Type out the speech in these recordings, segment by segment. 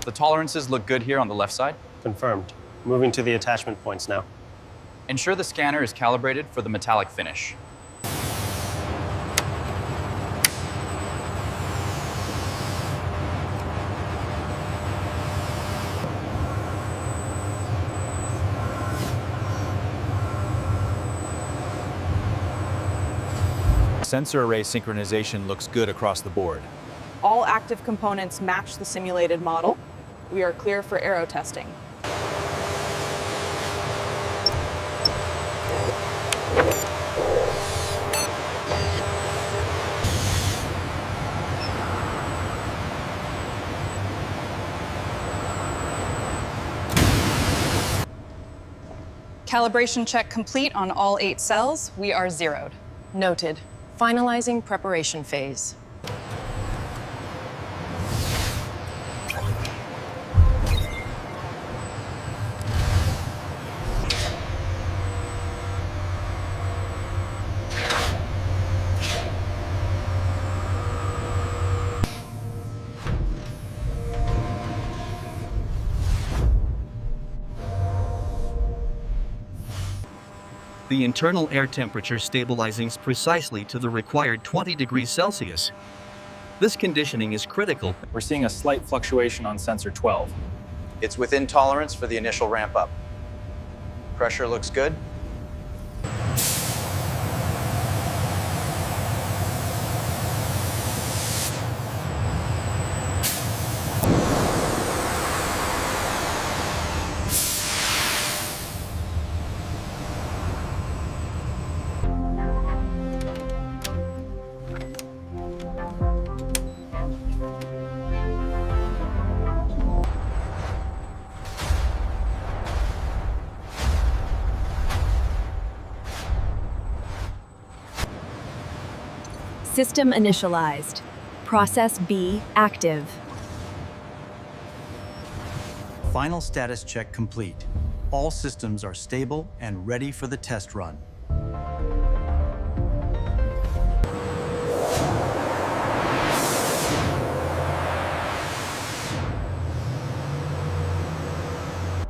The tolerances look good here on the left side. Confirmed. Moving to the attachment points now. Ensure the scanner is calibrated for the metallic finish. Sensor array synchronization looks good across the board. All active components match the simulated model. We are clear for aero testing. Calibration check complete on all 8 cells. We are zeroed. Noted. Finalizing preparation phase. The internal air temperature stabilizing precisely to the required 20 degrees Celsius. This conditioning is critical. We're seeing a slight fluctuation on sensor 12. It's within tolerance for the initial ramp up. Pressure looks good. System initialized. Process B active. Final status check complete. All systems are stable and ready for the test run.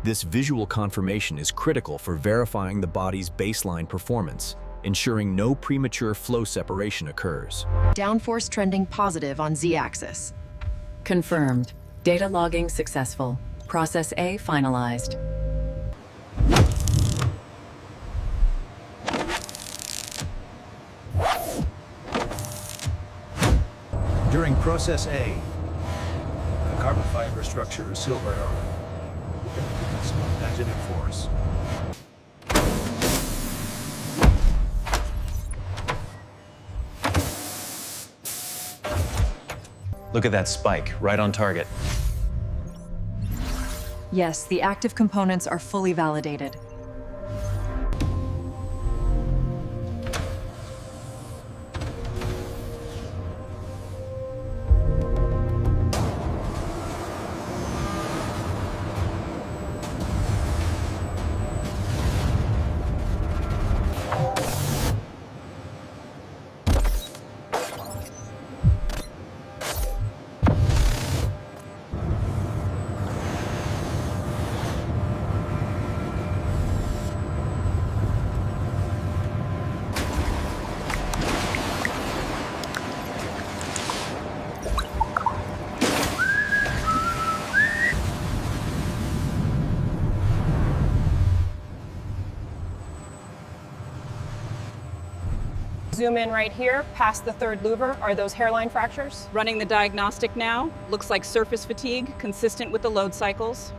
This visual confirmation is critical for verifying the body's baseline performance, ensuring no premature flow separation occurs. Downforce trending positive on Z-axis. Confirmed. Data logging successful. Process A finalized. During Process A, the carbon fiber structure is silver arrow. Negative force. Look at that spike, right on target. Yes, the active components are fully validated. Zoom in right here, past the third louver. Are those hairline fractures? Running the diagnostic now. Looks like surface fatigue, consistent with the load cycles.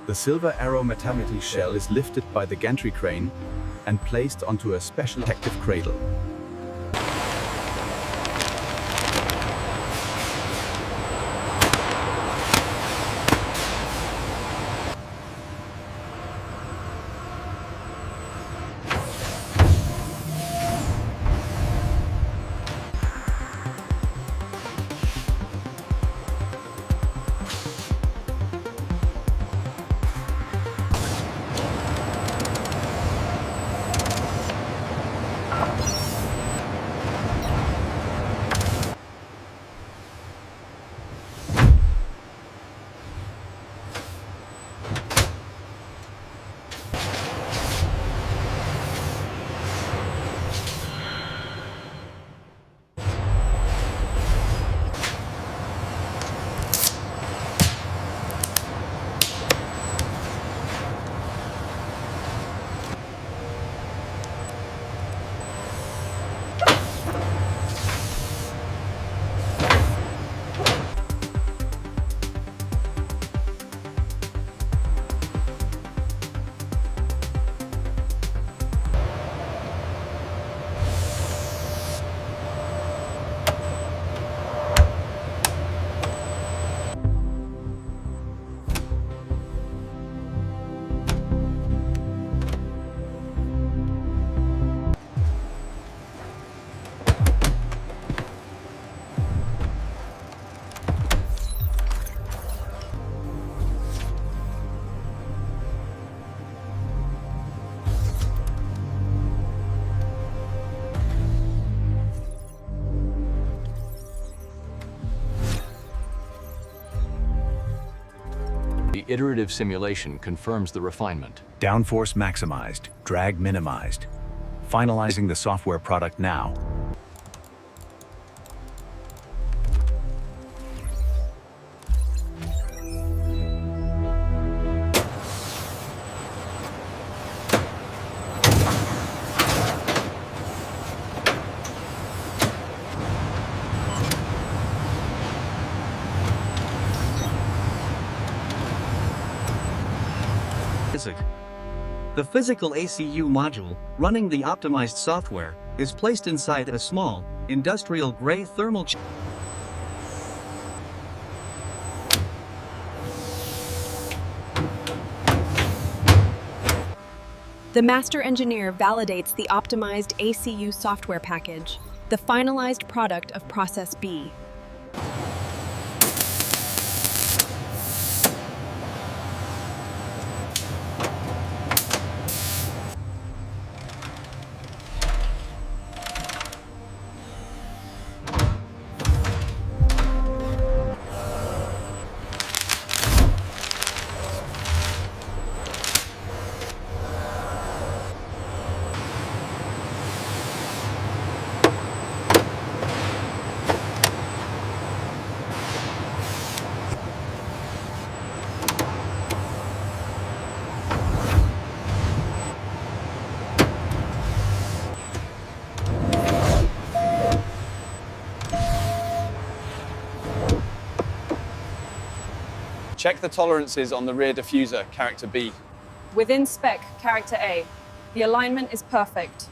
The silver Aero metallic shell is lifted by the gantry crane and placed onto a special protective cradle. The iterative simulation confirms the refinement. Downforce maximized, drag minimized. Finalizing the software product now. The physical ACU module, running the optimized software, is placed inside a small, industrial-gray thermal chamber. The master engineer validates the optimized ACU software package, the finalized product of Process B. Check the tolerances on the rear diffuser, character B. Within spec, character A. The alignment is perfect.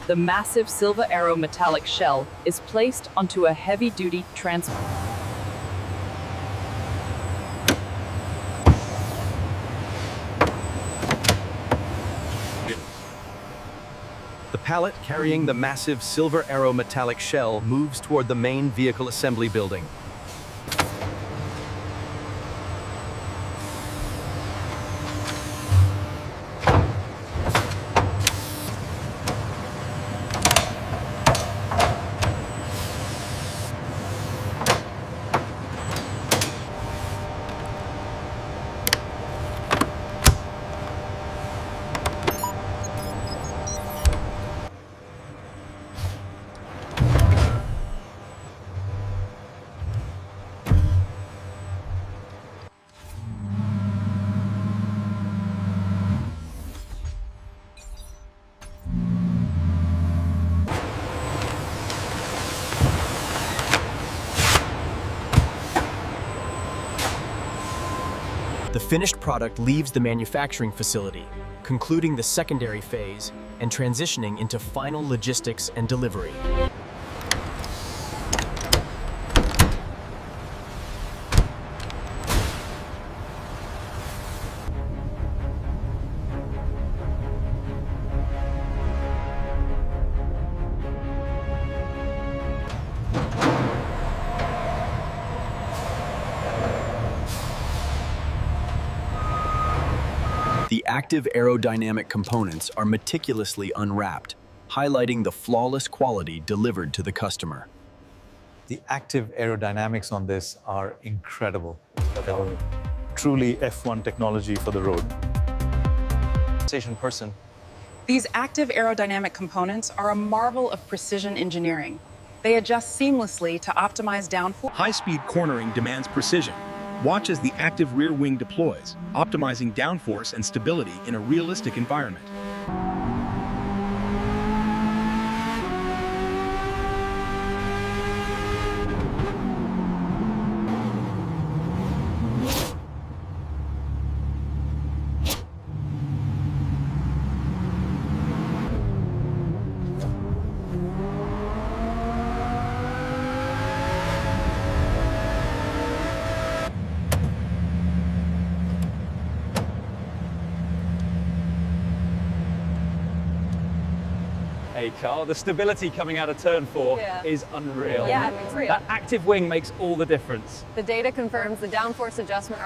The massive silver Aero metallic shell is placed onto a heavy-duty transport. The pallet carrying the massive silver Aero metallic shell moves toward the main vehicle assembly building. The finished product leaves the manufacturing facility, concluding the secondary phase and transitioning into final logistics and delivery. The active aerodynamic components are meticulously unwrapped, highlighting the flawless quality delivered to the customer. The active aerodynamics on this are incredible. Truly F1 technology for the road. Station person. These active aerodynamic components are a marvel of precision engineering. They adjust seamlessly to optimize downforce. High-speed cornering demands precision. Watch as the active rear wing deploys, optimizing downforce and stability in a realistic environment. Hey Carl, the stability coming out of turn 4 is unreal. Yeah, it's real. That active wing makes all the difference. The data confirms the downforce adjustment.